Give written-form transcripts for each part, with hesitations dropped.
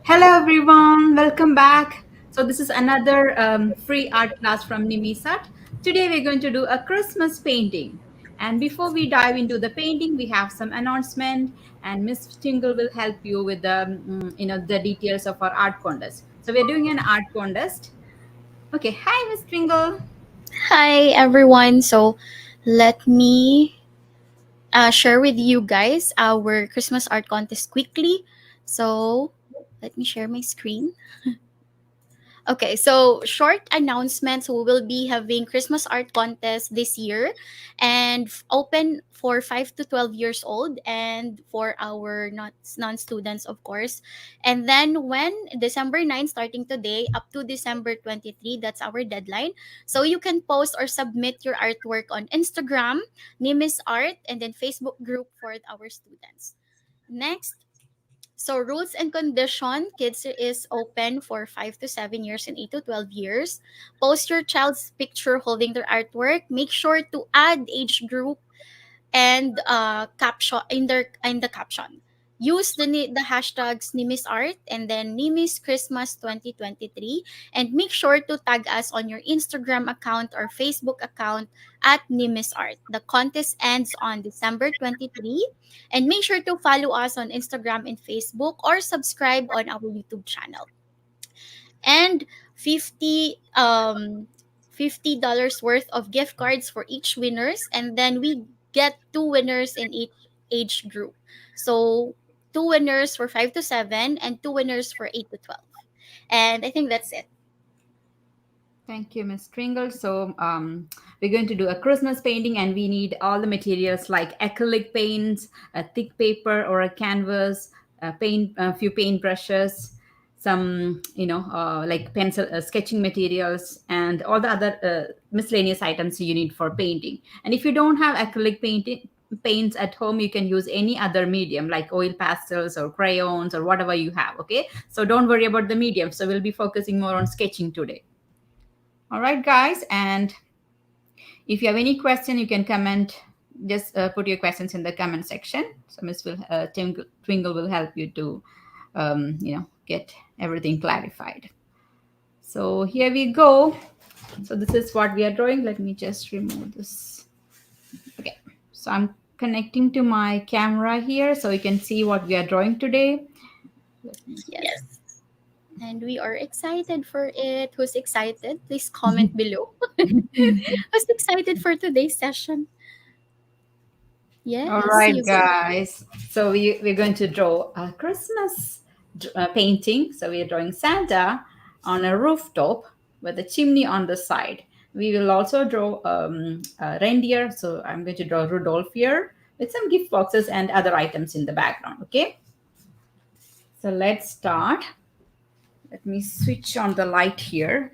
Hello everyone, welcome back. So this is another free art class from Nimisat. Today we're going to do a Christmas painting. And before we dive into the painting, we have some announcement and Miss Tingle will help you with the details of our art contest. So we're doing an art contest. Okay, hi Miss Tingle. Hi everyone. So let me share with you guys our Christmas art contest quickly. So let me share my screen. Okay, so short announcements. We will be having Christmas art contest this year and open for 5 to 12 years old and for our not non-students of course. And then when December 9 starting today up to December 23, that's our deadline. So you can post or submit your artwork on Instagram, Nimis Art, and then Facebook group for our students. Next, so rules and condition, kids is open for 5 to 7 years and 8 to 12 years. Post your child's picture holding their artwork. Make sure to add age group and caption in the caption. Use the hashtags NimisArt and then Nimis Christmas 2023 and make sure to tag us on your Instagram account or Facebook account at NimisArt. The contest ends on December 23 and make sure to follow us on Instagram and Facebook or subscribe on our YouTube channel. And 50 $50 worth of gift cards for each winners, and then we get two winners in each age group. So two winners for 5 to 7 and two winners for 8 to 12. And I think that's it. Thank you, Miss Tringle. So we're going to do a Christmas painting, and we need all the materials like acrylic paints, a thick paper or a canvas, a few paint brushes, some like pencil sketching materials, and all the other miscellaneous items you need for painting. And if you don't have acrylic paints at home, you can use any other medium like oil pastels or crayons or whatever you have. Okay, so don't worry about the medium. So we'll be focusing more on sketching today. All right, guys. And if you have any question, you can comment. Just put your questions in the comment section. So Twinkle will help you to, get everything clarified. So here we go. So this is what we are drawing. Let me just remove this. Okay. So I'm connecting to my camera here so you can see what we are drawing today. Let me Yes. And we are excited for it. Who's excited? Please comment below. Who's excited for today's session? All Yes, right, you go. guys. So we're going to draw a Christmas painting. So we are drawing Santa on a rooftop with a chimney on the side. We will also draw a reindeer. So I'm going to draw Rudolph here with some gift boxes and other items in the background. Okay. So let's start. Let me switch on the light here.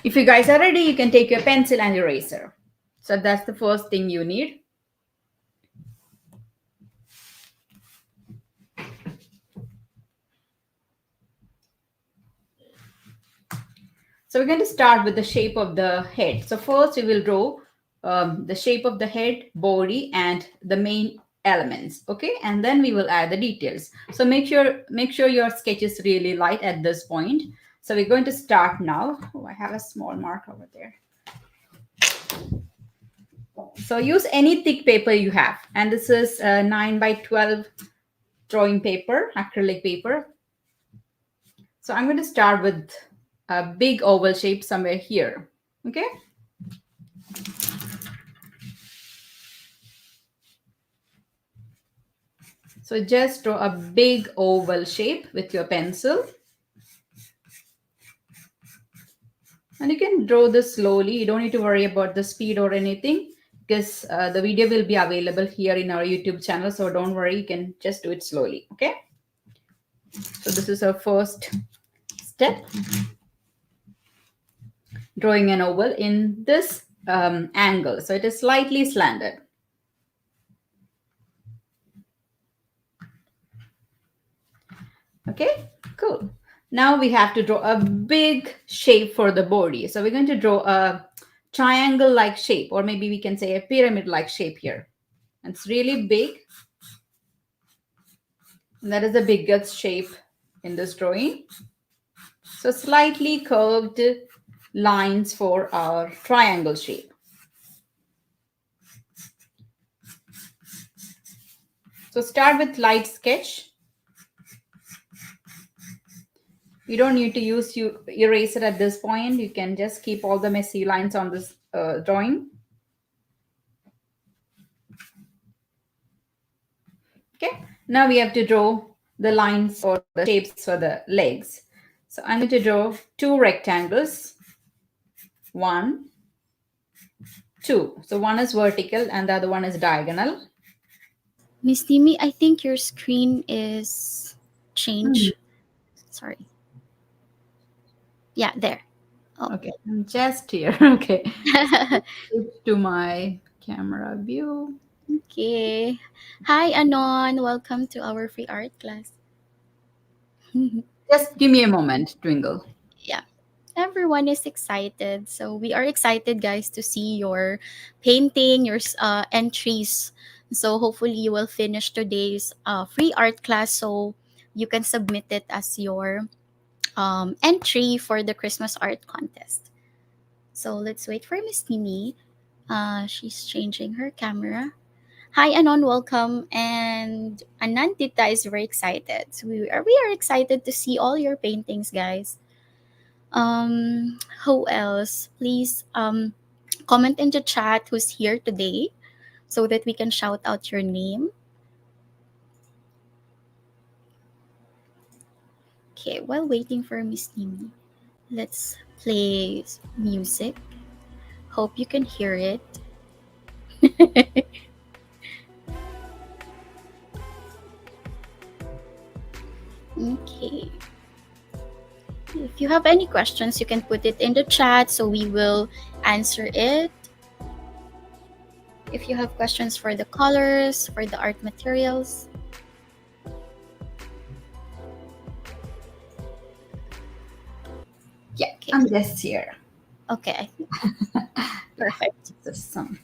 If you guys are ready, you can take your pencil and eraser. So that's the first thing you need. So we're going to start with the shape of the head. So first we will draw the shape of the head, body, and the main elements. Okay, and then we will add the details. So make sure your sketch is really light at this point. So we're going to start now. Oh, I have a small mark over there. So use any thick paper you have, and this is 9 by 12 drawing paper, acrylic paper. So I'm going to start with a big oval shape somewhere here. Okay. So just draw a big oval shape with your pencil. And you can draw this slowly. You don't need to worry about the speed or anything because the video will be available here in our YouTube channel. So don't worry, you can just do it slowly. Okay. So this is our first step. Drawing an oval in this angle. So it is slightly slanted. Okay, cool. Now we have to draw a big shape for the body. So we're going to draw a triangle like shape, or maybe we can say a pyramid like shape here. It's really big. And that is the biggest shape in this drawing. So slightly curved lines for our triangle shape. So start with light sketch. You don't need to use eraser at this point. You can just keep all the messy lines on this drawing. Okay, now we have to draw the lines or the shapes for the legs. So I'm going to draw two rectangles. One, two. So one is vertical and the other one is diagonal. Miss Timmy, I think your screen is Mhm. changed. Sorry. Yeah, there. Oh. Okay, I'm just here. Okay, switch to my camera view. Okay. Hi, Anon. Welcome to our free art class. Just give me a moment, Twinkle. Yeah, everyone is excited. So we are excited, guys, to see your painting, your entries. So hopefully you will finish today's free art class so you can submit it as your entry for the Christmas art contest. So let's wait for Miss Mimi. She's changing her camera. Hi Anon, welcome. And Anandita is very excited. So we are excited to see all your paintings, guys. Who else? Please comment in the chat who's here today so that we can shout out your name. Okay, while waiting for Miss Nimi, let's play music. Hope you can hear it. Okay. If you have any questions, you can put it in the chat so we will answer it. If you have questions for the colors, for the art materials. Yeah, Okay. I'm just here. Okay. Yeah, Perfect. just some.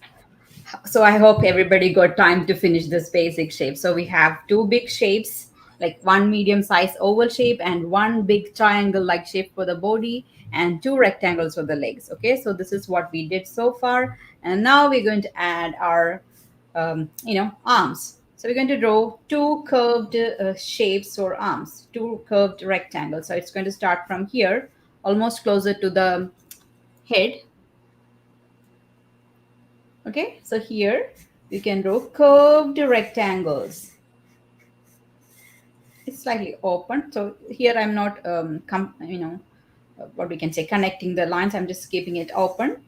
So I hope everybody got time to finish this basic shape. So we have two big shapes, like one medium size oval shape and one big triangle like shape for the body and two rectangles for the legs. Okay, so this is what we did so far. And now we're going to add our, arms. So we're going to draw two curved shapes for arms, two curved rectangles. So it's going to start from here, almost closer to the head. Okay, so here we can draw curved rectangles. It's slightly open. So here I'm not, what we can say, connecting the lines. I'm just keeping it open.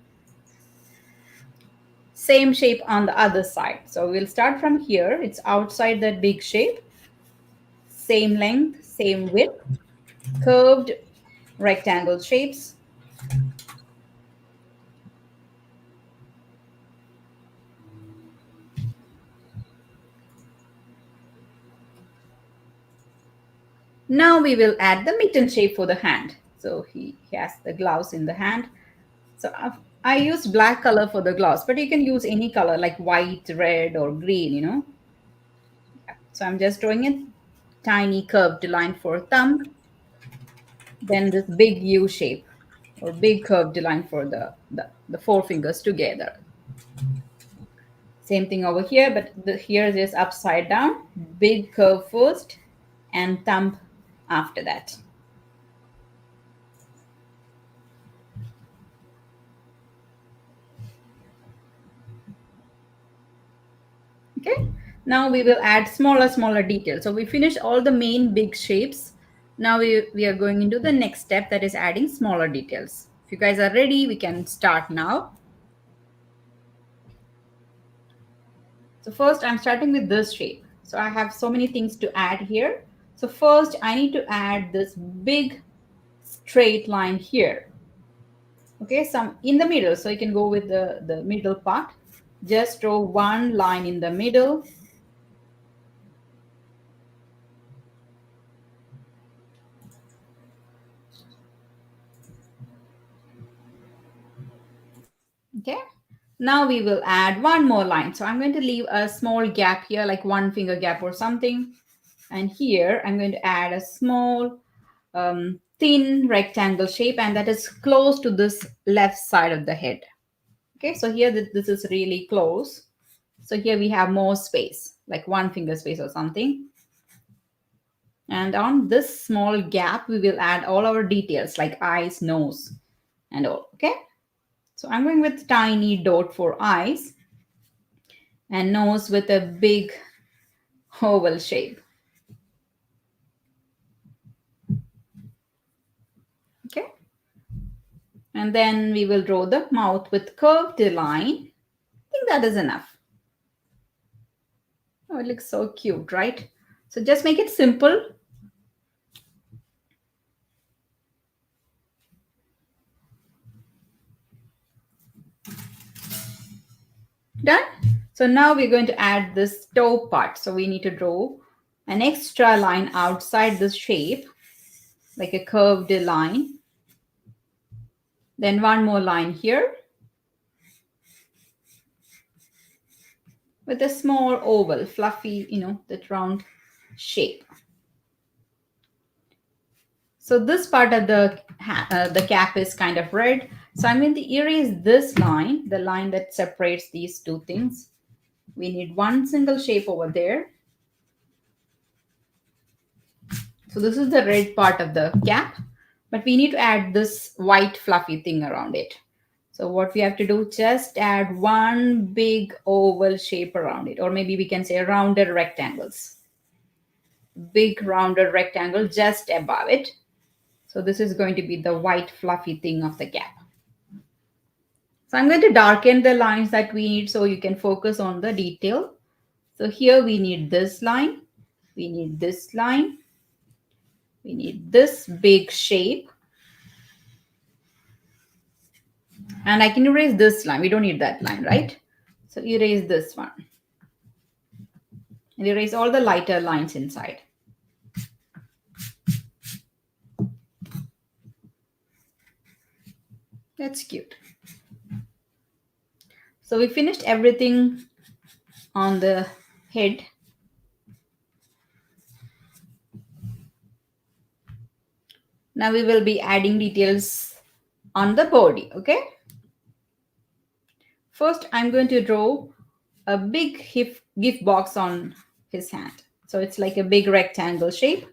Same shape on the other side. So we'll start from here. It's outside that big shape. Same length, same width, curved rectangle shapes. Now we will add the mitten shape for the hand. So he has the gloves in the hand. So I use black color for the gloves, but you can use any color like white, red, or green. So I'm just drawing a tiny curved line for thumb, then this big U shape or big curved line for the four fingers together. Same thing over here, but here it is upside down, big curve first and thumb after that. Okay, now we will add smaller details. So we finished all the main big shapes. Now we are going into the next step, that is adding smaller details. If you guys are ready, we can start now. So first I'm starting with this shape. So I have so many things to add here. So first I need to add this big straight line here. Okay, some in the middle. So you can go with the middle part. Just draw one line in the middle. Okay. Now we will add one more line. So I'm going to leave a small gap here, like one finger gap or something. And here I'm going to add a small thin rectangle shape, and that is close to this left side of the head. Okay, so here this is really close. So here we have more space, like one finger space or something. And on this small gap, we will add all our details like eyes, nose, and all. Okay, so I'm going with tiny dot for eyes and nose with a big oval shape. Okay, and then we will draw the mouth with curved line. I think that is enough. Oh, it looks so cute, right? So just make it simple. Done. So now we're going to add this toe part. So we need to draw an extra line outside this shape, like a curved line. Then one more line here with a small oval, fluffy, that round shape. So this part of the cap is kind of red. So I'm going to erase this line, the line that separates these two things. We need one single shape over there. So this is the red part of the cap, but we need to add this white fluffy thing around it. So what we have to do, just add one big oval shape around it, or maybe we can say rounded rectangles. Big rounded rectangle just above it. So this is going to be the white fluffy thing of the cap. So I'm going to darken the lines that we need so you can focus on the detail. So here we need this line, we need this line, we need this big shape. And I can erase this line. We don't need that line, right? So erase this one. And erase all the lighter lines inside. That's cute. So we finished everything on the head. Now we will be adding details on the body, okay? First, I'm going to draw a big gift box on his hand. So it's like a big rectangle shape.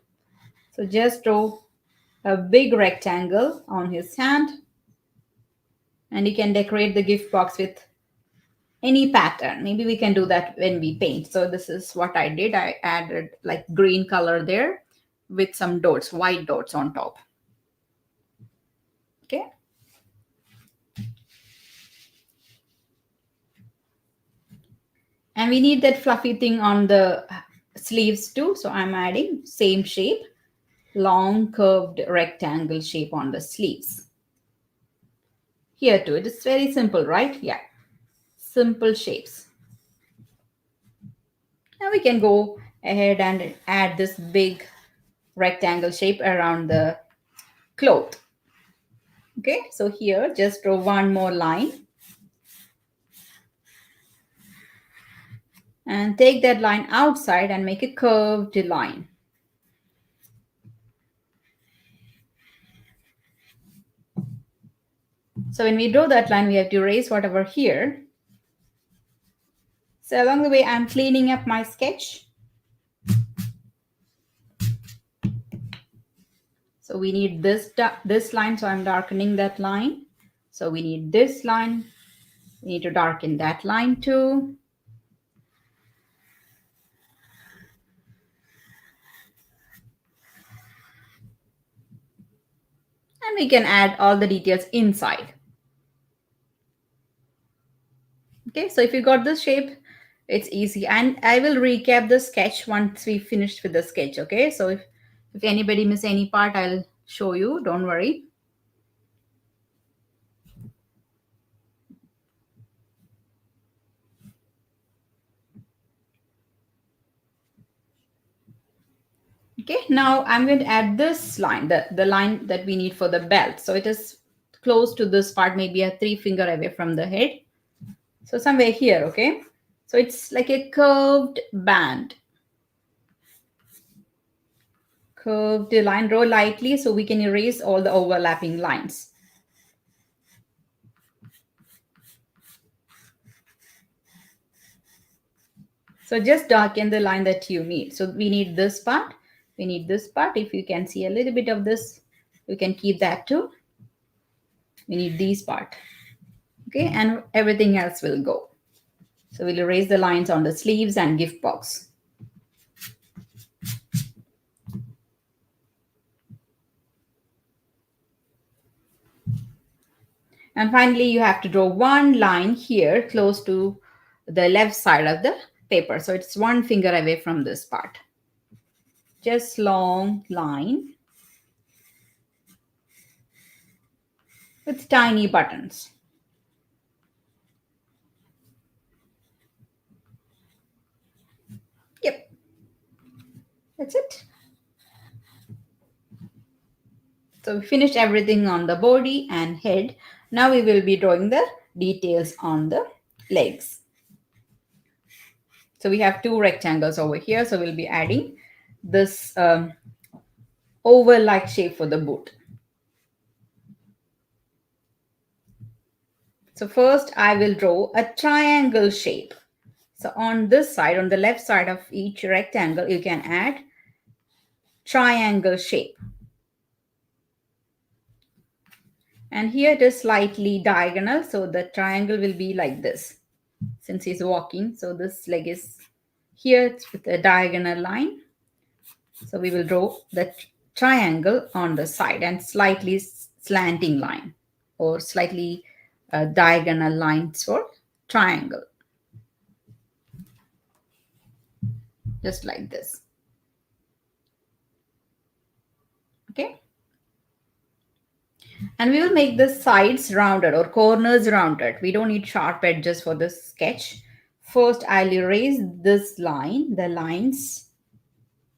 So just draw a big rectangle on his hand. And you can decorate the gift box with any pattern. Maybe we can do that when we paint. So this is what I did. I added like green color there with some dots, white dots on top. Okay. And we need that fluffy thing on the sleeves too. So I'm adding same shape, long curved rectangle shape on the sleeves. Here too, it is very simple, right? Yeah, simple shapes. Now we can go ahead and add this big rectangle shape around the cloth. Okay, so here just draw one more line and take that line outside and make a curved line. So when we draw that line, we have to erase whatever here. So along the way, I'm cleaning up my sketch. So we need this line, so I'm darkening that line. So we need this line. We need to darken that line too. And we can add all the details inside. Okay, so if you got this shape, it's easy. And I will recap the sketch once we finish with the sketch. Okay, so if anybody miss any part, I'll show you. Don't worry. Okay, now I'm going to add this line, the line that we need for the belt. So it is close to this part, maybe a 3 finger away from the head. So somewhere here, okay? So it's like a curved band. Curved line, draw lightly so we can erase all the overlapping lines. So just darken the line that you need. So we need this part. We need this part. If you can see a little bit of this, you can keep that too. We need these part. Okay, and everything else will go. So we'll erase the lines on the sleeves and gift box. And finally, you have to draw one line here close to the left side of the paper. So it's one finger away from this part. Just long line with tiny buttons. Yep, that's it. So we finished everything on the body and head. Now we will be drawing the details on the legs. So we have two rectangles over here. So we'll be adding this oval-like shape for the boot. So first I will draw a triangle shape. So on this side, on the left side of each rectangle, you can add triangle shape. And here it is slightly diagonal. So the triangle will be like this since he's walking. So this leg is here it's with a diagonal line. So we will draw the triangle on the side and slightly slanting line or slightly diagonal lines for triangle. Just like this. Okay. And we will make the sides rounded or corners rounded. We don't need sharp edges for this sketch. First, I'll erase this line, the lines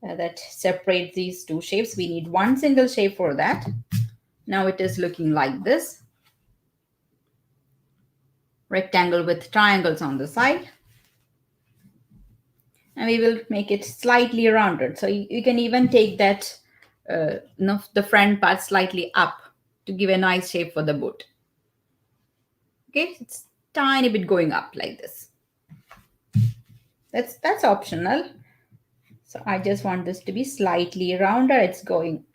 that separate these two shapes. We need one single shape for that. Now it is looking like this. Rectangle with triangles on the side. And we will make it slightly rounded. So you can even take that, the front part slightly up to give a nice shape for the boot. Okay, it's tiny bit going up like this. That's optional. So I just want this to be slightly rounder. It's going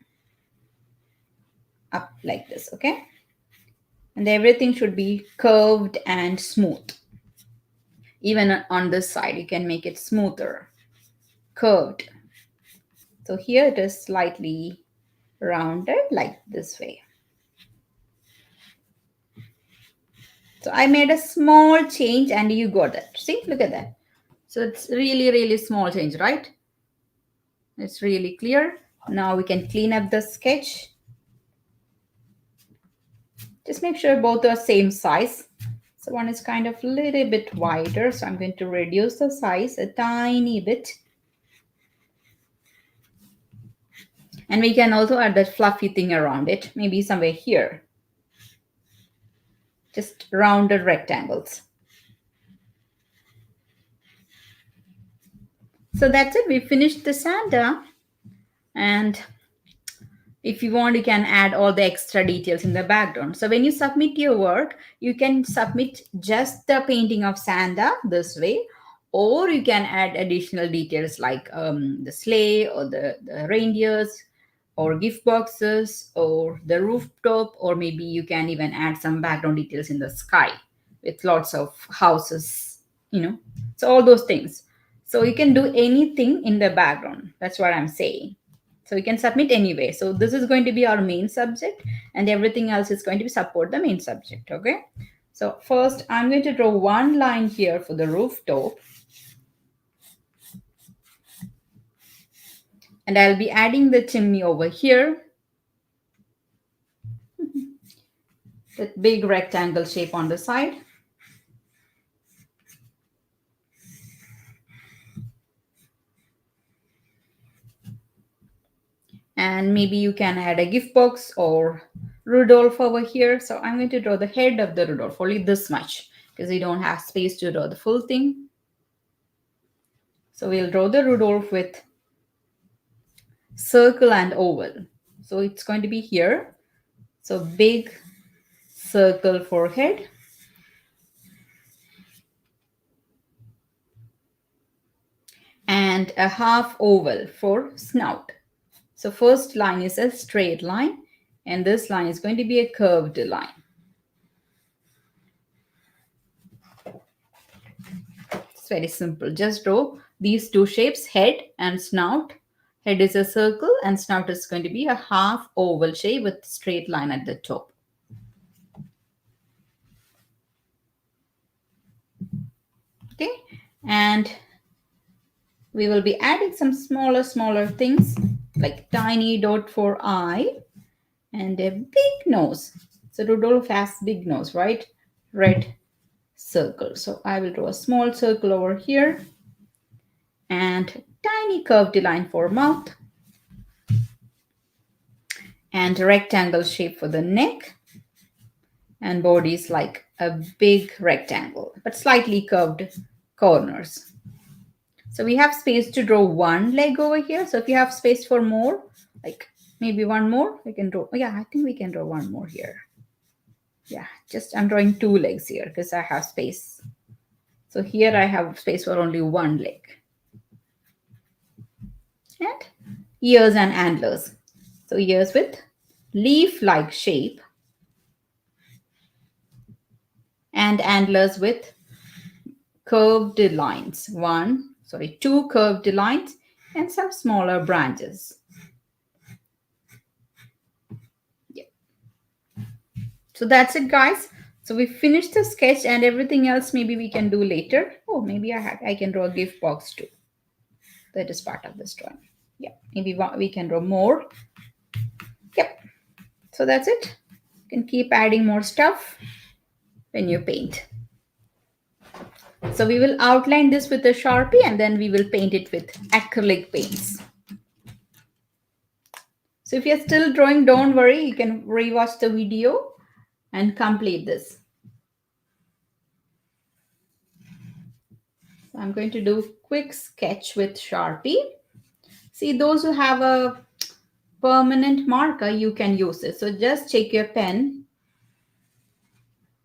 up like this, okay? And everything should be curved and smooth. Even on this side, you can make it smoother, curved. So here it is slightly rounded like this way. So I made a small change and you got that. See, look at that. So it's really, really small change, right? It's really clear. Now we can clean up the sketch. Just make sure both are same size. So one is kind of a little bit wider. So I'm going to reduce the size a tiny bit. And we can also add that fluffy thing around it, maybe somewhere here. Just rounded rectangles. So that's it. We finished the Santa. And if you want, you can add all the extra details in the background. So when you submit your work, you can submit just the painting of Santa this way, or you can add additional details like the sleigh or the reindeers or gift boxes or the rooftop, or maybe you can even add some background details in the sky with lots of houses, So all those things. So you can do anything in the background. That's what I'm saying. So we can submit anyway. So this is going to be our main subject and everything else is going to be support the main subject. Okay. So first I'm going to draw one line here for the rooftop. And I'll be adding the chimney over here. That big rectangle shape on the side. And maybe you can add a gift box or Rudolph over here. So I'm going to draw the head of the Rudolph, only this much. because we don't have space to draw the full thing. So we'll draw the Rudolph with circle and oval. So it's going to be here. So big circle forehead, and a half oval for snout. So first line is a straight line, and this line is going to be a curved line. It's very simple. Just draw these two shapes, head and snout. Head is a circle and snout is going to be a half oval shape with straight line at the top. Okay, and we will be adding some smaller things like tiny dot for eye and a big nose. So Rudolph has big nose, right? Red circle. So I will draw a small circle over here and tiny curved line for mouth and rectangle shape for the neck, and body is like a big rectangle but slightly curved corners. So we have space to draw one leg over here. So if you have space for more, like maybe one more, we can draw. Yeah, I think we can draw one more here. Yeah, just I'm drawing two legs here because I have space. So here I have space for only one leg. And ears and antlers. So ears with leaf-like shape and antlers with curved lines. Two curved lines and some smaller branches. Yeah. So that's it, guys. So we finished the sketch, and everything else maybe we can do later. Oh, maybe I can draw a gift box too. That is part of this drawing. Yeah, maybe we can draw more. Yep. So that's it. You can keep adding more stuff when you paint. So we will outline this with a Sharpie and then we will paint it with acrylic paints. So if you're still drawing, don't worry, you can rewatch the video and complete this. So I'm going to do quick sketch with Sharpie. See, those who have a permanent marker, you can use it. So just check your pen.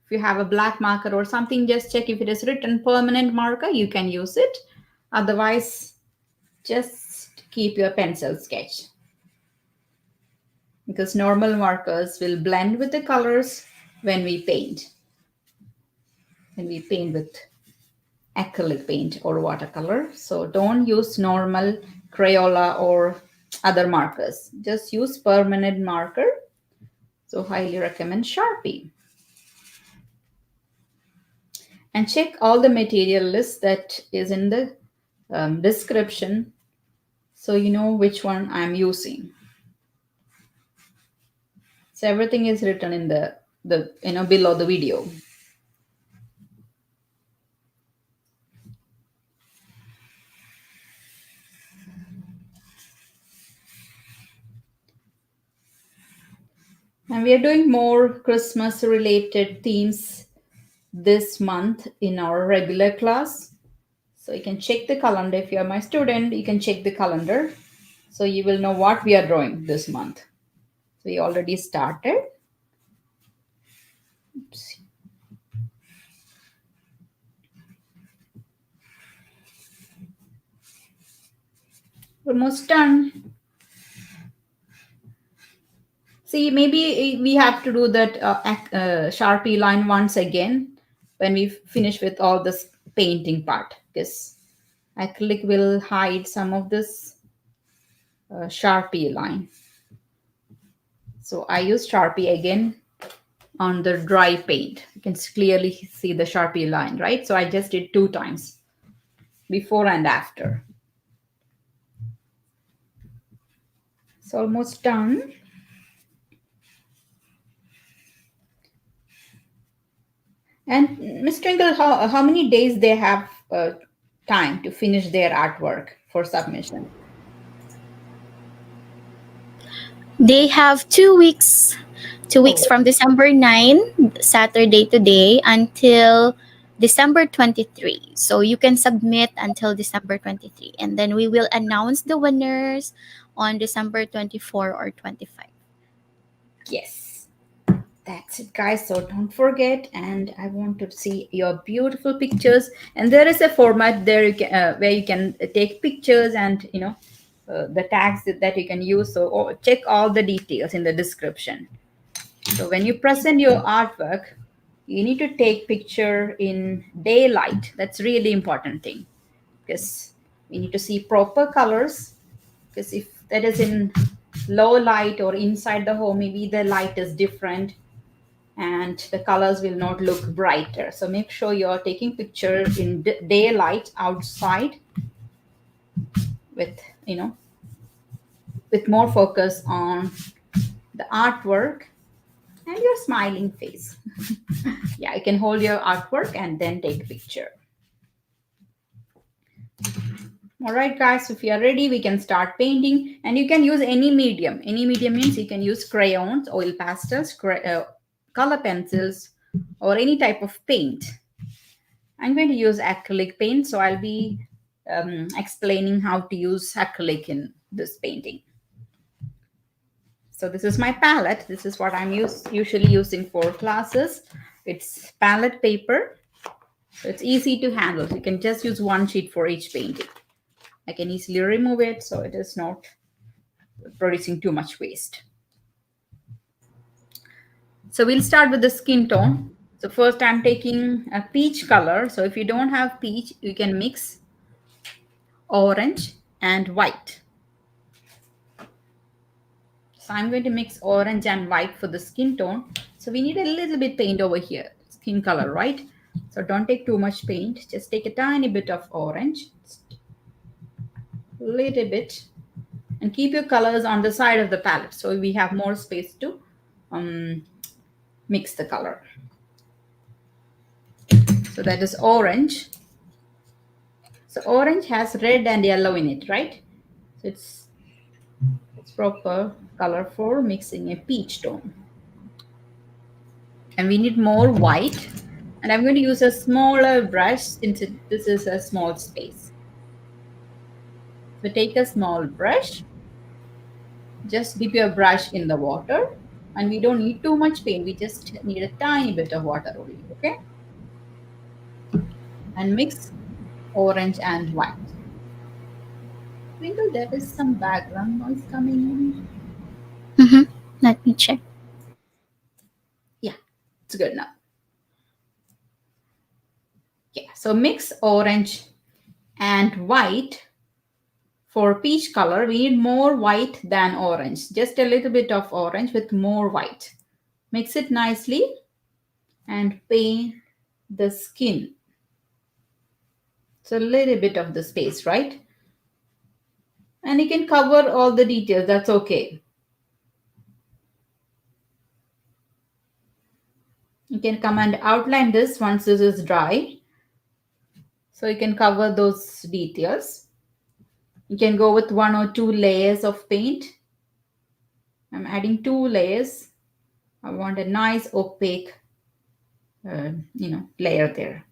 If you have a black marker or something, just check if it is written permanent marker, you can use it. Otherwise, just keep your pencil sketch. Because normal markers will blend with the colors when we paint. When we paint with acrylic paint or watercolor. So don't use normal Crayola or other markers. Just use permanent marker. So highly recommend Sharpie. And check all the material list that is in the description so you know which one I'm using. So everything is written in the below the video. And we are doing more Christmas related themes this month in our regular class. So you can check the calendar. If you are my student, you can check the calendar. So you will know what we are drawing this month. So we already started. Oops. Almost done. See, maybe we have to do that Sharpie line once again when we finish with all this painting part, because acrylic will hide some of this Sharpie line. So I use Sharpie again on the dry paint. You can clearly see the Sharpie line, right? So I just did 2 times, before and after. It's almost done. And Ms. Twinkle, how many days they have time to finish their artwork for submission? They have 2 weeks. 2 weeks Oh, from December 9, Saturday today, until December 23. So you can submit until December 23, and then we will announce the winners on December 24 or 25. Yes. That's it, guys. So don't forget, and I want to see your beautiful pictures. And there is a format there where you can take pictures and the tags that you can use. So check all the details in the description. So when you present your artwork, you need to take picture in daylight. That's really important thing because we need to see proper colors. Because if that is in low light or inside the home, maybe the light is different and the colors will not look brighter. So make sure you're taking picture in daylight outside with with more focus on the artwork and your smiling face. Yeah, you can hold your artwork and then take a picture. All right, guys, if you are ready, we can start painting. And you can use any medium. Any medium means you can use crayons, oil pastels, color pencils, or any type of paint. I'm going to use acrylic paint, so I'll be explaining how to use acrylic in this painting. So this is my palette. This is what I'm usually using for classes. It's palette paper. So it's easy to handle. You can just use one sheet for each painting. I can easily remove it so it is not producing too much waste. So we'll start with the skin tone. So first I'm taking a peach color. So if you don't have peach, you can mix orange and white. So I'm going to mix orange and white for the skin tone. So we need a little bit paint over here, skin color, right? So don't take too much paint. Just take a tiny bit of orange, a little bit, and keep your colors on the side of the palette so we have more space to um, mix the color. So that is orange. So orange has red and yellow in it, right? So it's proper color for mixing a peach tone. And we need more white. And I'm going to use a smaller brush since this is a small space. So take a small brush, just dip your brush in the water, and we don't need too much paint. We just need a tiny bit of water only, okay? And mix orange and white. Twinkle, there is some background noise coming in. Mm-hmm. Let me check. Yeah, it's good now. Yeah, so mix orange and white. For peach color, we need more white than orange. Just a little bit of orange with more white. Mix it nicely and paint the skin. So a little bit of the space, right? And you can cover all the details, that's okay. You can come and outline this once this is dry. So you can cover those details. You can go with 1 or 2 layers of paint. I'm adding 2 layers. I want a nice opaque, layer there.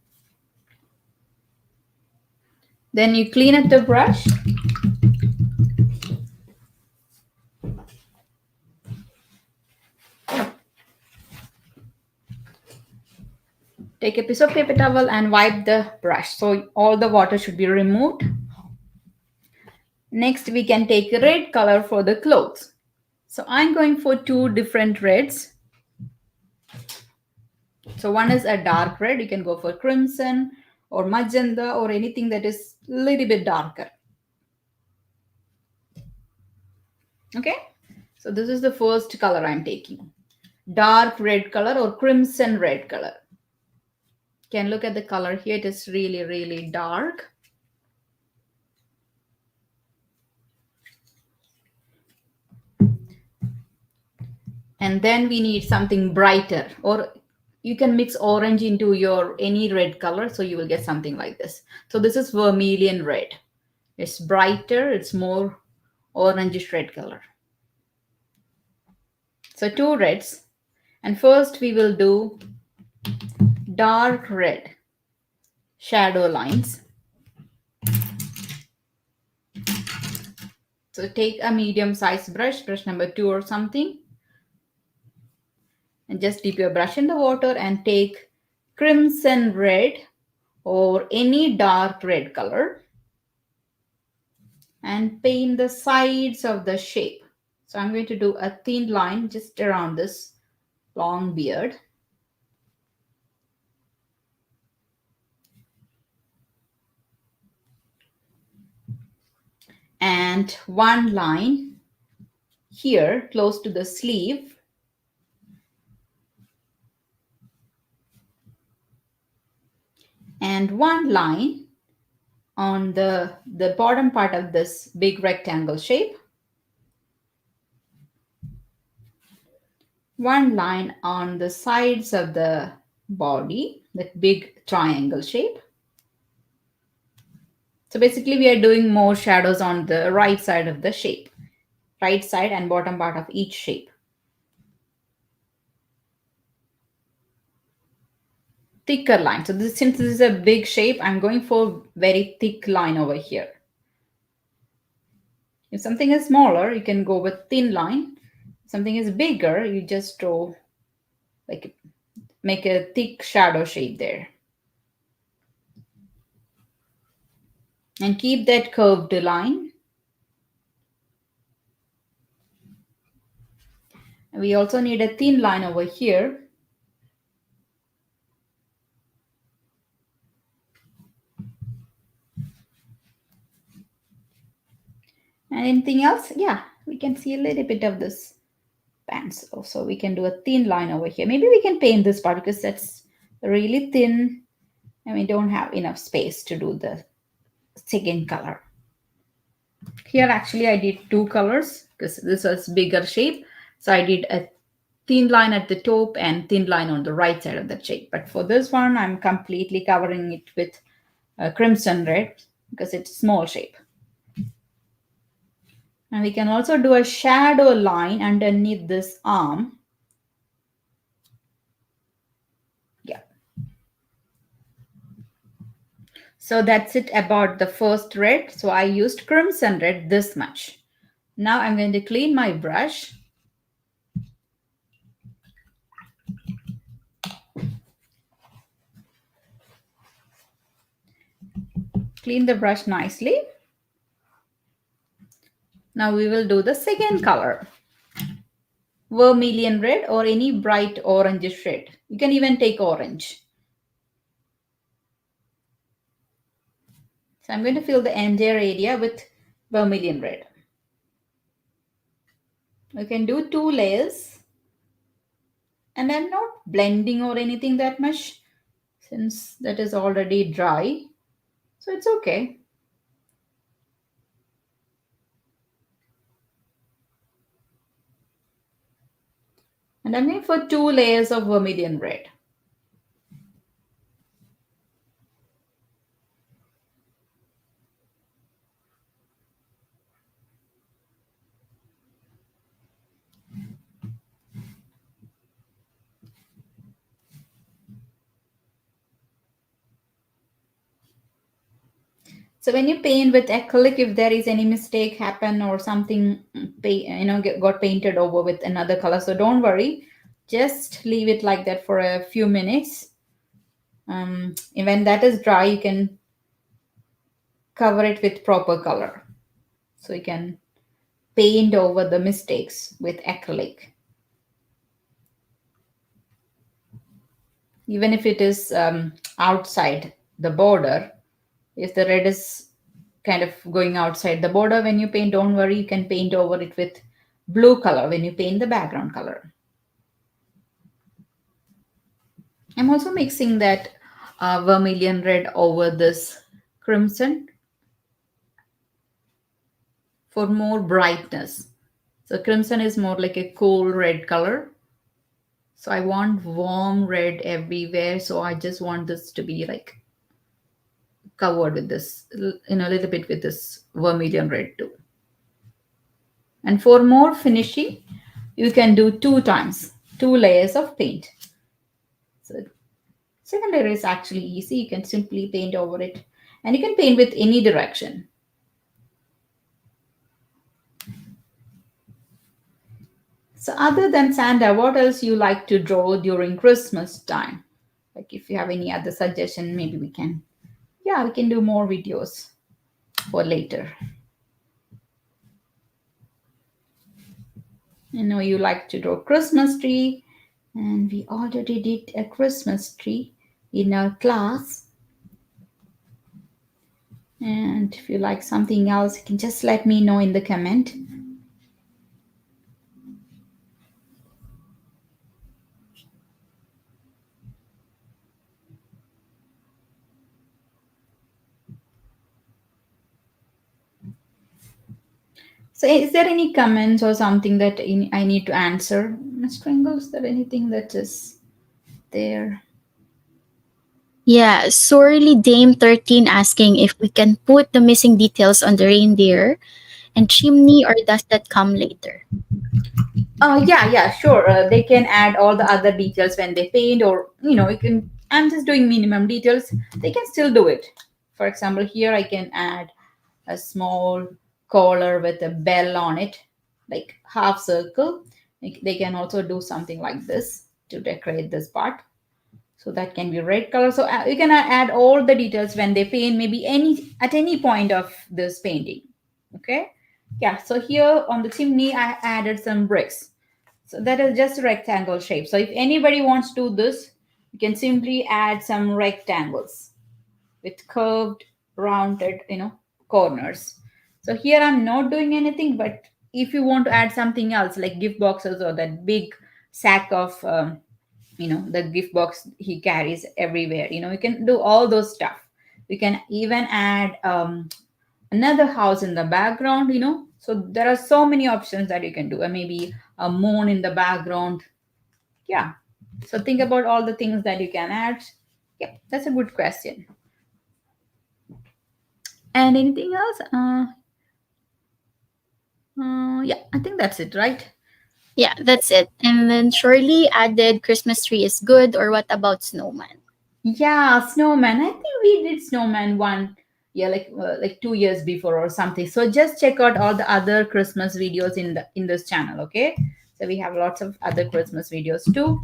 Then you clean up the brush. Take a piece of paper towel and wipe the brush. So all the water should be removed. Next, we can take red color for the clothes. So I'm going for 2 different reds. So one is a dark red. You can go for crimson or magenta or anything that is a little bit darker. Okay. So this is the first color I'm taking. Dark red color or crimson red color. You can look at the color here. It is really, really dark. And then we need something brighter, or you can mix orange into your any red color, so you will get something like this. So this is vermilion red. It's brighter, it's more orangish red color. So 2 reds, and first we will do dark red. shadow lines. So take a medium sized brush, brush number 2 or something, and just dip your brush in the water and take crimson red or any dark red color and paint the sides of the shape. So I'm going to do a thin line just around this long beard. And one line here close to the sleeve. And one line on the bottom part of this big rectangle shape. One line on the sides of the body, that big triangle shape. So basically we are doing more shadows on the right side of the shape, right side and bottom part of each shape. Thicker line. So since this is a big shape, I'm going for very thick line over here. If something is smaller, you can go with thin line. If something is bigger, you just draw, like, make a thick shadow shape there. And keep that curved line. We also need a thin line over here. And anything else? Yeah, we can see a little bit of this pants. So we can do a thin line over here. Maybe we can paint this part because that's really thin and we don't have enough space to do the second color. Here actually I did two colors because this was bigger shape. So I did a thin line at the top and thin line on the right side of the shape. But for this one, I'm completely covering it with crimson red because it's small shape. And we can also do a shadow line underneath this arm. Yeah. So that's it about the first red. So I used crimson red this much. Now I'm going to clean my brush. Clean the brush nicely. Now we will do the second color. Vermilion red or any bright orangish red. You can even take orange. So I'm going to fill the entire area with vermilion red. You can do 2 layers. And I'm not blending or anything that much since that is already dry. So it's okay. And I'm going for 2 layers of vermilion red. So when you paint with acrylic, if there is any mistake happen or something, got painted over with another color, so don't worry. Just leave it like that for a few minutes. And when that is dry, you can cover it with proper color. So you can paint over the mistakes with acrylic. Even if it is outside the border, if the red is kind of going outside the border when you paint, don't worry, you can paint over it with blue color when you paint the background color. I'm also mixing that vermilion red over this crimson for more brightness. So crimson is more like a cool red color. So I want warm red everywhere. So I just want this to be like covered with this, a little bit with this vermilion red too. And for more finishing, you can do 2 times, 2 layers of paint. So Second layer is actually easy. You can simply paint over it. And you can paint with any direction. So other than Santa, what else you like to draw during Christmas time? Like if you have any other suggestion, maybe we can do more videos for later. I know you like to draw Christmas tree, and we already did a Christmas tree in our class. And if you like something else, you can just let me know in the comment. So, is there any comments or something that I need to answer, Ms. Kringle? Is there anything that is there? Yeah, sorely Dame 13 asking if we can put the missing details on the reindeer and chimney, or does that come later? Yeah, sure. They can add all the other details when they paint, or you can. I'm just doing minimum details. They can still do it. For example, here I can add a small collar with a bell on it, like half circle. They can also do something like this to decorate this part. So that can be red color. So you can add all the details when they paint, maybe any point of this painting. Okay. Yeah. So here on the chimney, I added some bricks. So that is just a rectangle shape. So if anybody wants to do this, you can simply add some rectangles with curved, rounded, corners. So here I'm not doing anything, but if you want to add something else like gift boxes or that big sack of, the gift box he carries everywhere, you can do all those stuff. You can even add another house in the background, so there are so many options that you can do, and maybe a moon in the background. Yeah, so think about all the things that you can add. Yep, that's a good question. And anything else? Yeah, I think that's it, right? Yeah, that's it. And then Shirley added Christmas tree is good, or what about snowman? Yeah, snowman. I think we did snowman one, yeah, like 2 years before or something. So just check out all the other Christmas videos in this channel, okay? So we have lots of other Christmas videos too.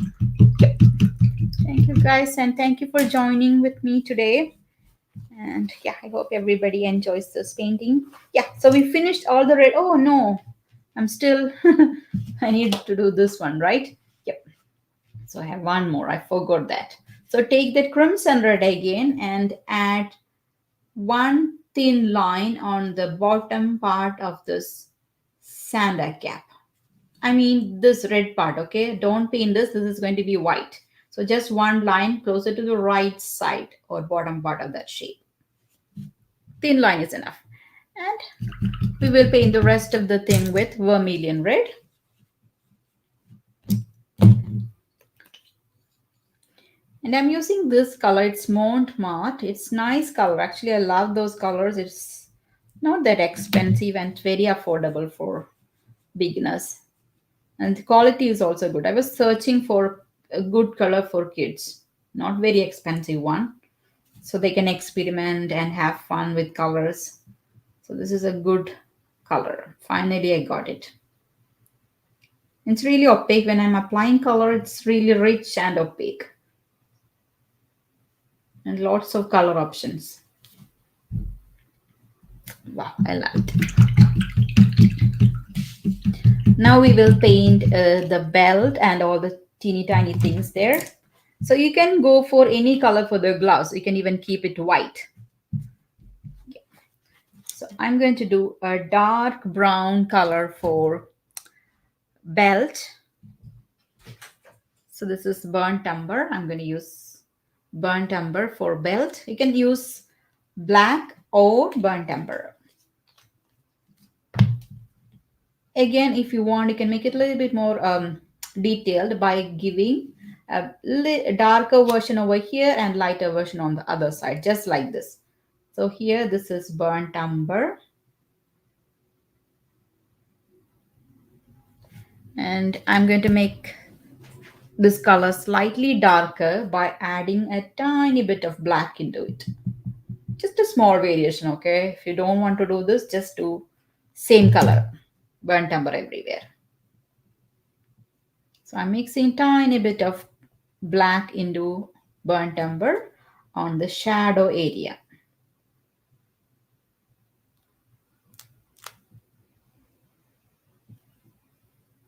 Thank you guys, and thank you for joining with me today. And yeah, I hope everybody enjoys this painting. Yeah, so we finished all the red. Oh no, I'm still. I need to do this one, right? Yep. So I have one more. I forgot that. So take that crimson red again and add one thin line on the bottom part of this Santa cap. I mean this red part, okay? Don't paint this. This is going to be white. So just one line closer to the right side or bottom part of that shape. Thin line is enough. And we will paint the rest of the thing with vermilion red. And I'm using this color. It's Montmartre. It's nice color. Actually, I love those colors. It's not that expensive and very affordable for beginners. And the quality is also good. I was searching for a good color for kids, not very expensive one, so they can experiment and have fun with colors. So this is a good color. Finally, I got it. It's really opaque. When I'm applying color, it's really rich and opaque. And lots of color options. Wow, I liked it. Now we will paint the belt and all the teeny tiny things there. So you can go for any color for the gloves. You can even keep it white. So I'm going to do a dark brown color for belt. So this is burnt umber. I'm going to use burnt umber for belt. You can use black or burnt umber. Again, if you want, you can make it a little bit more detailed by giving a darker version over here and lighter version on the other side, just like this. So here, this is burnt umber. And I'm going to make this color slightly darker by adding a tiny bit of black into it. Just a small variation, okay? If you don't want to do this, just do same color, burnt umber everywhere. So I'm mixing tiny bit of black into burnt umber on the shadow area.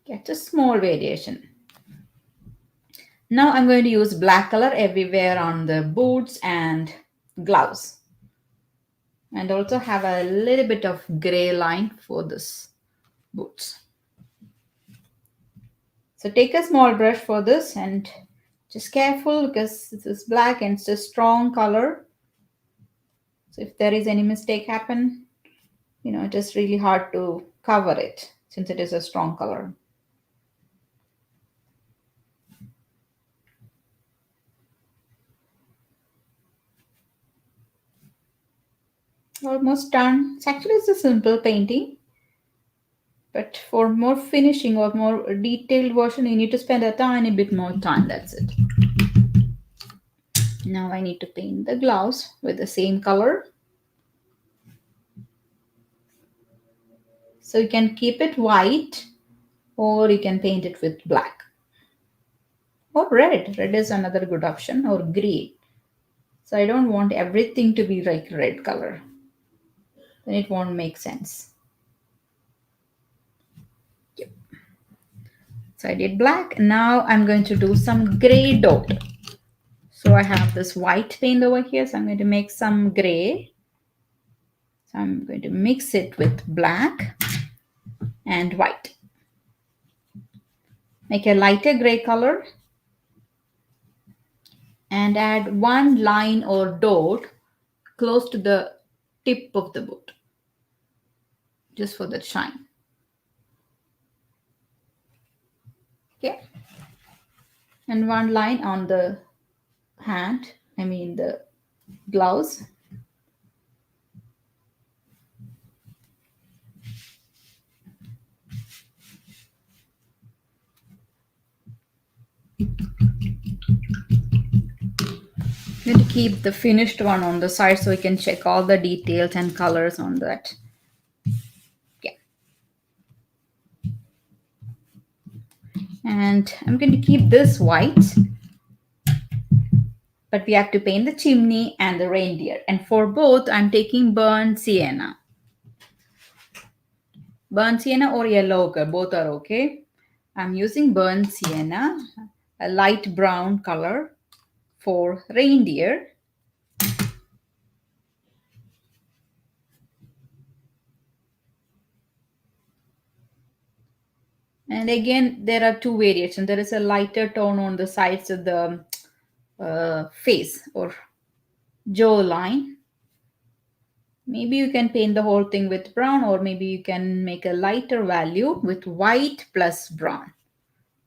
Get a small variation. Now I'm going to use black color everywhere on the boots and gloves. And also have a little bit of gray line for this boots. So take a small brush for this and just careful because this is black and it's a strong color. So if there is any mistake happen, it is really hard to cover it since it is a strong color. Almost done. It's a simple painting, but for more finishing or more detailed version, you need to spend a tiny bit more time. That's it. Now I need to paint the gloves with the same color. So you can keep it white or you can paint it with black or red. Red is another good option, or green. So I don't want everything to be like red color. Then it won't make sense. Yep. So I did black. Now I'm going to do some gray dot. So I have this white paint over here. So I'm going to make some gray. So I'm going to mix it with black and white. Make a lighter gray color and add one line or dot close to the tip of the boot, just for the shine. Okay. And one line on the the gloves. I'm going to keep the finished one on the side so we can check all the details and colors on that. Yeah. And I'm going to keep this white, but we have to paint the chimney and the reindeer. And for both, I'm taking burnt sienna. Burnt sienna or yellow ochre, both are okay. I'm using burnt sienna, a light brown color for reindeer. And again, there are two variations. There is a lighter tone on the sides of the face or jaw line. Maybe you can paint the whole thing with brown, or maybe you can make a lighter value with white plus brown.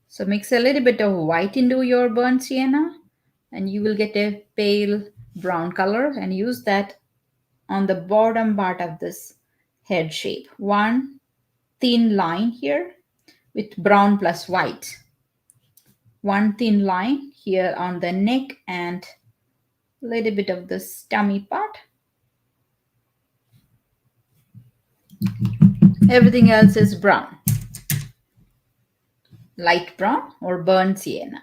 So mix a little bit of white into your burnt sienna and you will get a pale brown color, and use that on the bottom part of this head shape. One thin line here with brown plus white. One thin line here on the neck and a little bit of the tummy part. Everything else is brown, light brown or burnt sienna.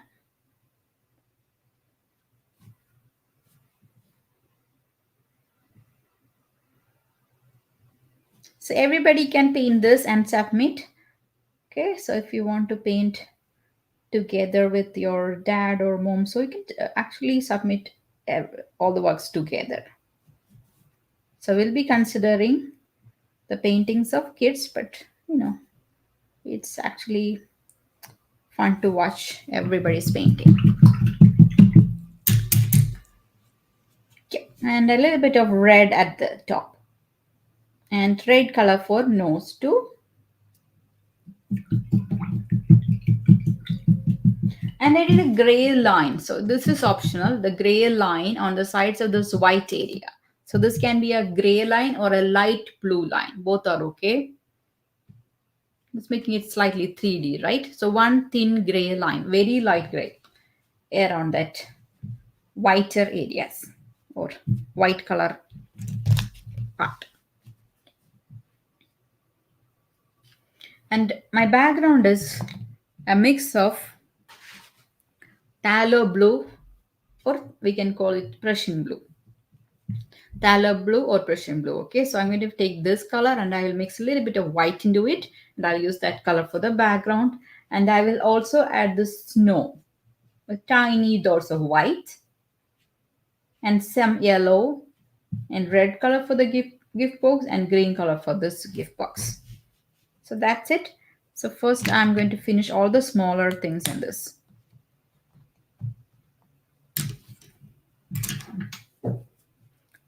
So everybody can paint this and submit. Okay, so if you want to paint together with your dad or mom, so you can actually submit all the works together. So we'll be considering the paintings of kids, but it's actually fun to watch everybody's painting. Okay. And a little bit of red at the top and red color for nose too. And I did a gray line. So this is optional, the gray line on the sides of this white area. So this can be a gray line or a light blue line. Both are okay. It's making it slightly 3D, right? So one thin gray line, very light gray, around that whiter areas or white color part. And my background is a mix of tallow blue, or we can call it Prussian blue. Tallow blue or Prussian blue. Okay, so I'm going to take this color and I will mix a little bit of white into it, and I'll use that color for the background. And I will also add the snow with tiny dots of white and some yellow and red color for the gift box and green color for this gift box. So that's it. So first I'm going to finish all the smaller things in this.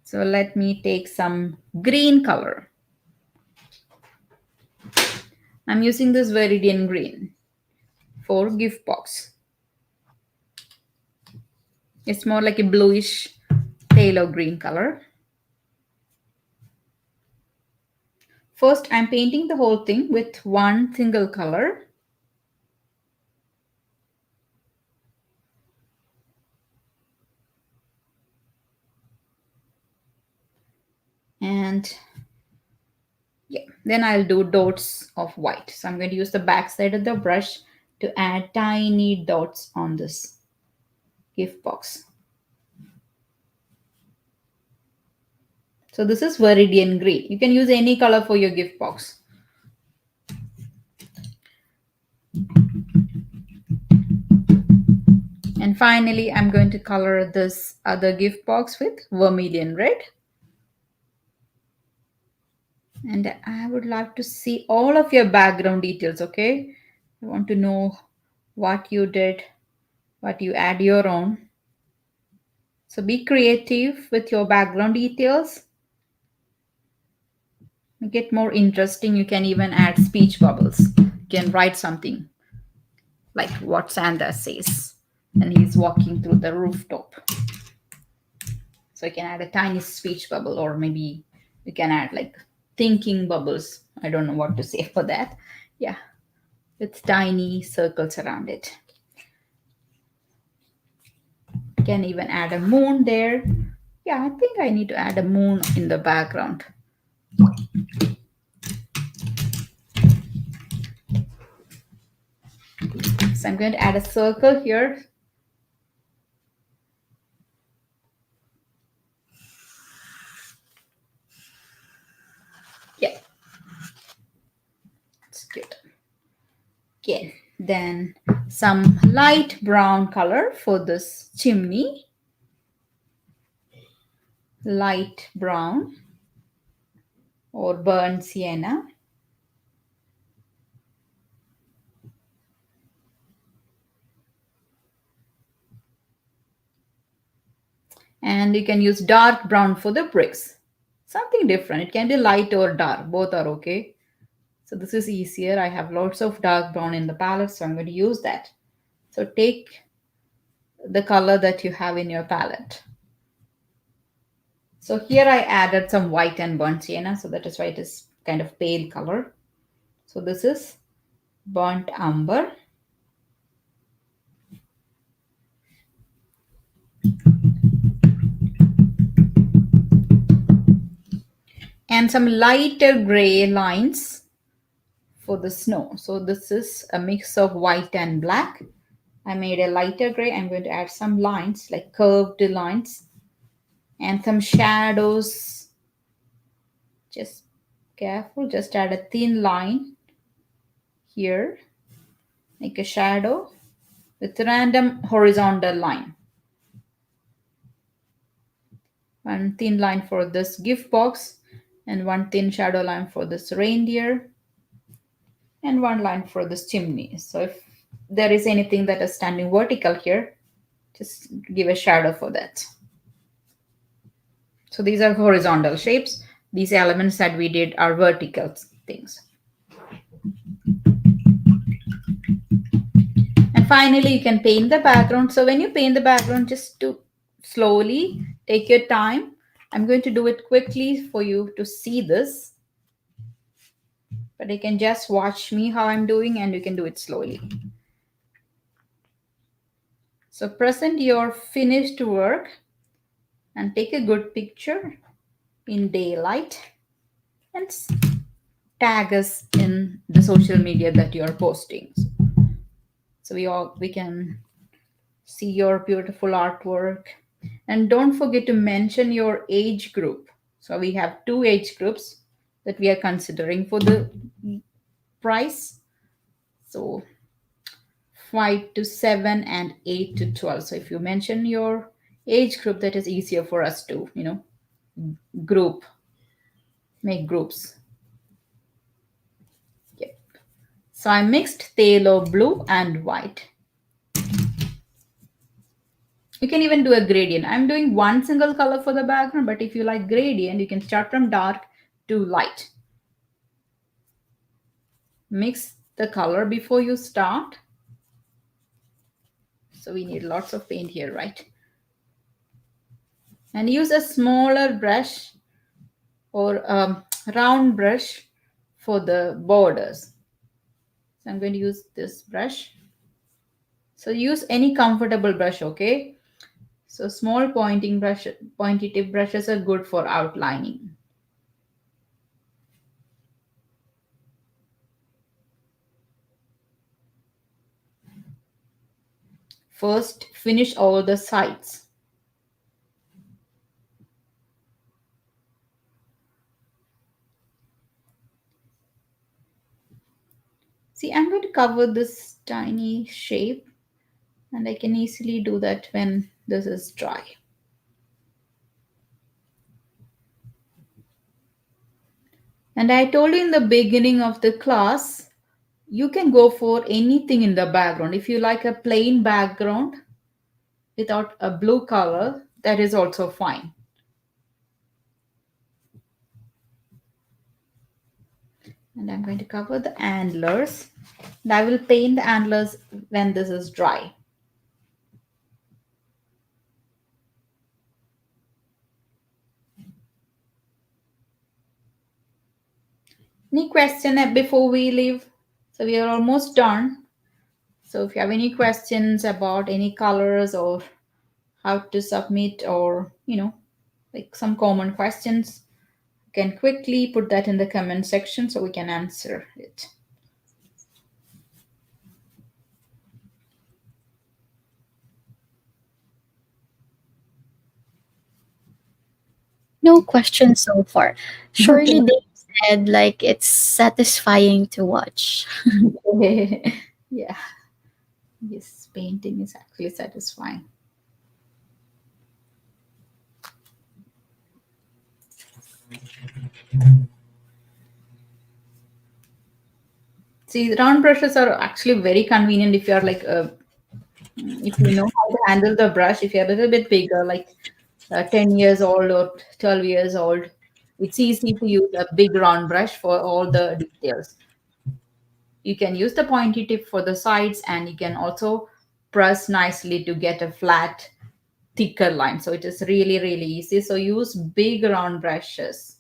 So let me take some green color. I'm using this Viridian green for gift box. It's more like a bluish phthalo green color. First, I'm painting the whole thing with one single color. And yeah, then I'll do dots of white. So I'm going to use the back side of the brush to add tiny dots on this gift box. So this is Viridian green. You can use any color for your gift box. And finally, I'm going to color this other gift box with vermilion red. And I would like to see all of your background details, okay? I want to know what you did, what you add your own. So be creative with your background details. Make it more interesting. You can even add speech bubbles. You can write something like what Santa says and he's walking through the rooftop. So you can add a tiny speech bubble, or maybe you can add like thinking bubbles. I don't know what to say for that. Yeah, with tiny circles around it. You can even add a moon there. Yeah, I think I need to add a moon in the background. So I'm going to add a circle here. Yeah, that's good. Okay, then some light brown color for this chimney. Light brown or burnt sienna. And you can use dark brown for the bricks. Something different. It can be light or dark. Both are okay. So this is easier. I have lots of dark brown in the palette, so I'm going to use that. So take the color that you have in your palette. So here I added some white and burnt sienna, so that is why it is kind of pale color. So this is burnt umber. And some lighter gray lines for the snow. So this is a mix of white and black. I made a lighter gray. I'm going to add some lines, like curved lines, and some shadows. Just careful, just add a thin line here, make a shadow with random horizontal line. One thin line for this gift box, and one thin shadow line for this reindeer, and one line for this chimney. So if there is anything that is standing vertical here, just give a shadow for that. So these are horizontal shapes. These elements that we did are vertical things. And finally, you can paint the background. So when you paint the background, just to slowly take your time. I'm going to do it quickly for you to see this. But you can just watch me how I'm doing and you can do it slowly. So present your finished work and take a good picture in daylight and tag us in the social media that you are posting. So we can see your beautiful artwork. And don't forget to mention your age group. So we have two age groups that we are considering for the price. So 5 to 7 and 8 to 12. So if you mention your age group, that is easier for us to, group, make groups. Yep. So I mixed phthalo blue and white. You can even do a gradient. I'm doing one single color for the background, but if you like gradient, you can start from dark to light. Mix the color before you start. So we need lots of paint here, right? And use a smaller brush or round brush for the borders. So I'm going to use this brush. So use any comfortable brush, okay? So small pointy tip brushes are good for outlining. First, finish all the sides. See, I'm going to cover this tiny shape and I can easily do that when this is dry. And I told you in the beginning of the class, you can go for anything in the background. If you like a plain background without a blue color, that is also fine. And I'm going to cover the antlers. And I will paint the antlers when this is dry. Any question before we leave? So we are almost done. So if you have any questions about any colors or how to submit or, like some common questions, you can quickly put that in the comment section so we can answer it. No questions so far. Surely they said like it's satisfying to watch. Yeah, yes, painting is actually satisfying. See, round brushes are actually very convenient if you are like if you know how to handle the brush. If you're a little bit bigger, like 10 years old or 12 years old, it's easy to use a big round brush for all the details. You can use the pointy tip for the sides and you can also press nicely to get a flat, thicker line. So it is really, really easy. So use big round brushes.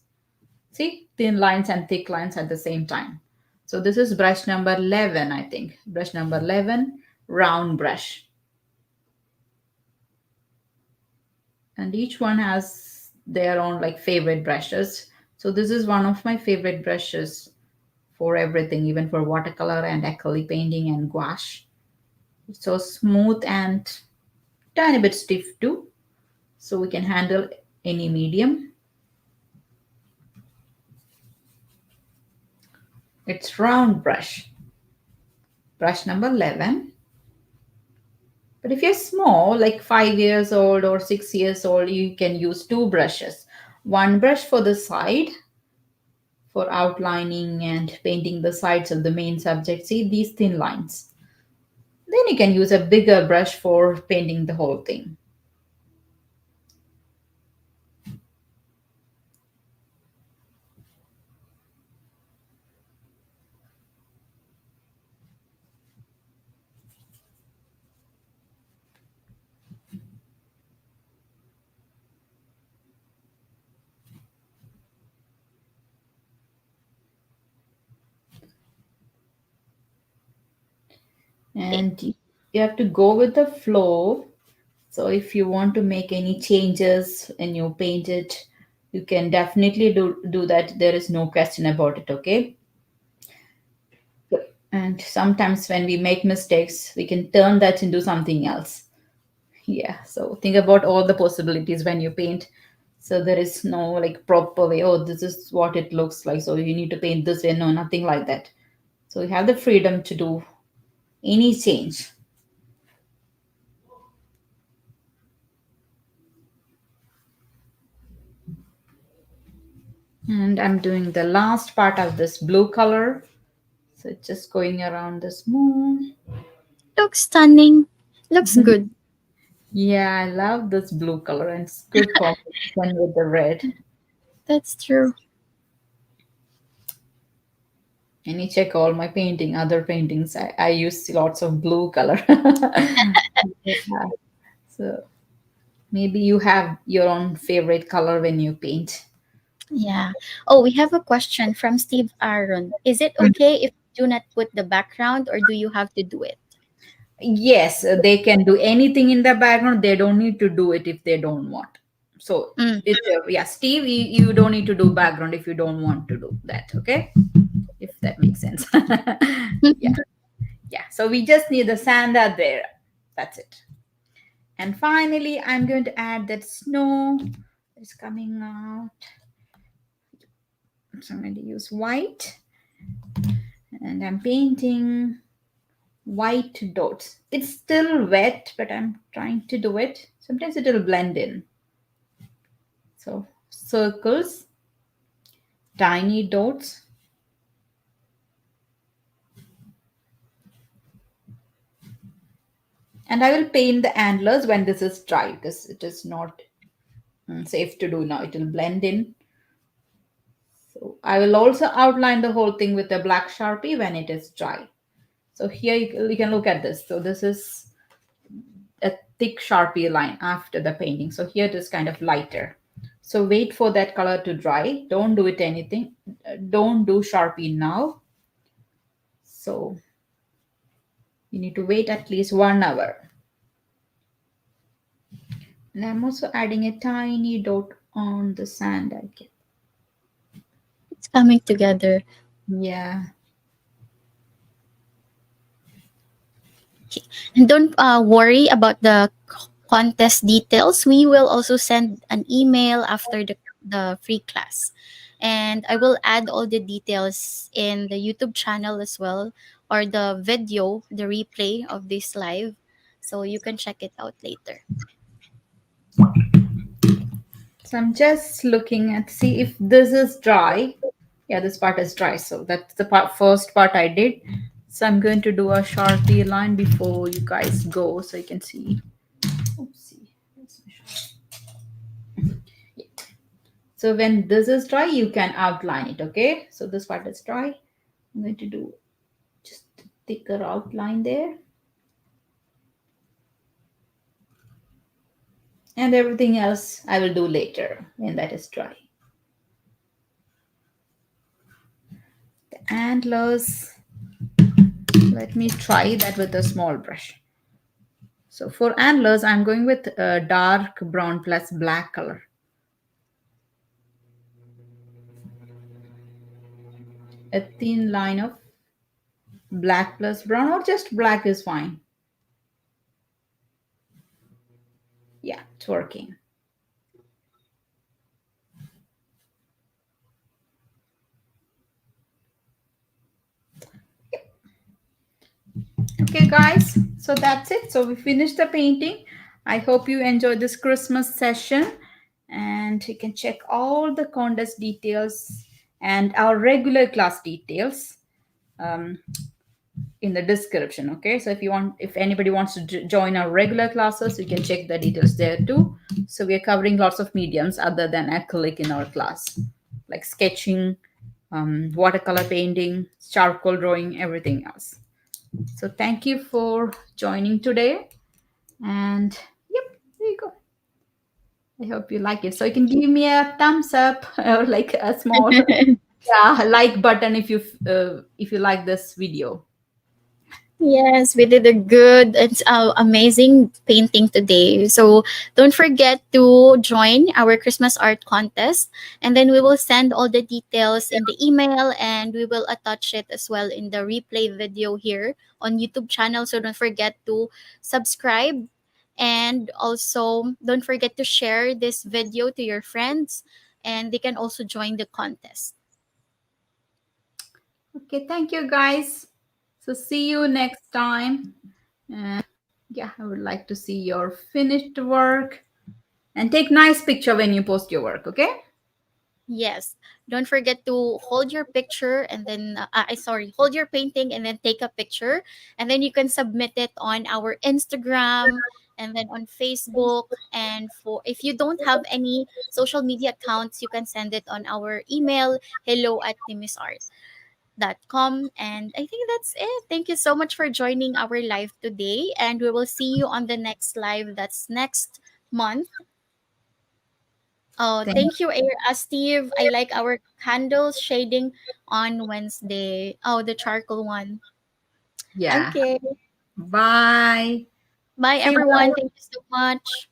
See, thin lines and thick lines at the same time. So this is brush number 11, I think. Brush number 11, round brush. And each one has their own like favorite brushes. So this is one of my favorite brushes for everything, even for watercolor and acrylic painting and gouache. It's so smooth and tiny bit stiff too. So we can handle any medium. It's round brush. Brush number 11. But if you're small, like 5 years old or 6 years old, you can use two brushes. One brush for the side for outlining and painting the sides of the main subject. See these thin lines. Then you can use a bigger brush for painting the whole thing. Okay. and you have to go with the flow. So if you want to make any changes and you paint it, you can definitely do that. There is no question about it, okay? Yep. And sometimes when we make mistakes, we can turn that into something else. Yeah, so think about all the possibilities when you paint. So there is no like proper way, oh, this is what it looks like, so you need to paint this way. No, nothing like that. So you have the freedom to do any change. And I'm doing the last part of this blue color. So it's just going around this moon. Looks stunning. Looks good. Yeah, I love this blue color and it's good combination with the red. That's true. And you check all my painting, other paintings. I use lots of blue color. Yeah. So maybe you have your own favorite color when you paint. Yeah. Oh, we have a question from Steve Aaron. Is it okay if you do not put the background or do you have to do it? Yes, they can do anything in the background. They don't need to do it if they don't want. So Mm. it's yeah, Steve, you don't need to do background if you don't want to do that. Okay, if that makes sense. Yeah, yeah. So we just need the Santa there. That's it. And finally, I'm going to add that snow is coming out. So I'm going to use white, and I'm painting white dots. It's still wet, but I'm trying to do it. Sometimes it will blend in. So circles, tiny dots, and I will paint the antlers when this is dry because it is not safe to do now. It will blend in. So I will also outline the whole thing with a black Sharpie when it is dry. So here you can look at this. So this is a thick Sharpie line after the painting. So here it is kind of lighter. So wait for that color to dry. Don't do it anything. Don't do Sharpie now. So you need to wait at least 1 hour. And I'm also adding a tiny dot on the sand again. It's coming together. Yeah. And don't worry about the contest details. We will also send an email after the free class. And I will add all the details in the YouTube channel as well, or the video, the replay of this live. So you can check it out later. So I'm just looking at see if this is dry. Yeah, this part is dry. So that's the first part I did. So I'm going to do a Sharpie line before you guys go so you can see. Oopsie. Where's my Sharpie? Yeah. So when this is dry, you can outline it, okay? So this part is dry. I'm going to do just a thicker outline there. And everything else I will do later when that is dry. The antlers, let me try that with a small brush. So for antlers, I'm going with a dark brown plus black color. A thin line of black plus brown, or just black is fine. Yeah, it's working. Okay, guys, so that's it. So we finished the painting. I hope you enjoyed this Christmas session, and you can check all the contest details and our regular class details um, in the description. Okay, so if anybody wants to join our regular classes, you can check the details there too. So we are covering lots of mediums other than acrylic in our class, like sketching, watercolor painting, charcoal drawing, everything else. So thank you for joining today. And yep, there you go. I hope you like it. So you can give me a thumbs up or like a small yeah like button if you like this video. Yes, we did a good and amazing painting today. So don't forget to join our Christmas art contest, and then we will send all the details in the email, and we will attach it as well in the replay video here on YouTube channel. So don't forget to subscribe, and also don't forget to share this video to your friends, and they can also join the contest. Okay, thank you guys. So see you next time. And yeah, I would like to see your finished work and take nice picture when you post your work, okay? Yes. Don't forget to hold your picture and then hold your painting and then take a picture, and then you can submit it on our Instagram and then on Facebook, and for if you don't have any social media accounts, you can send it on our email hello@nimisart.com. And I think that's it. Thank you so much for joining our live today, and we will see you on the next live that's next month. Oh, Thank thank you, Steve. I like our candles shading on Wednesday. Oh, the charcoal one. Yeah. Okay. Bye. Bye, See you everyone. guys. Thank you so much.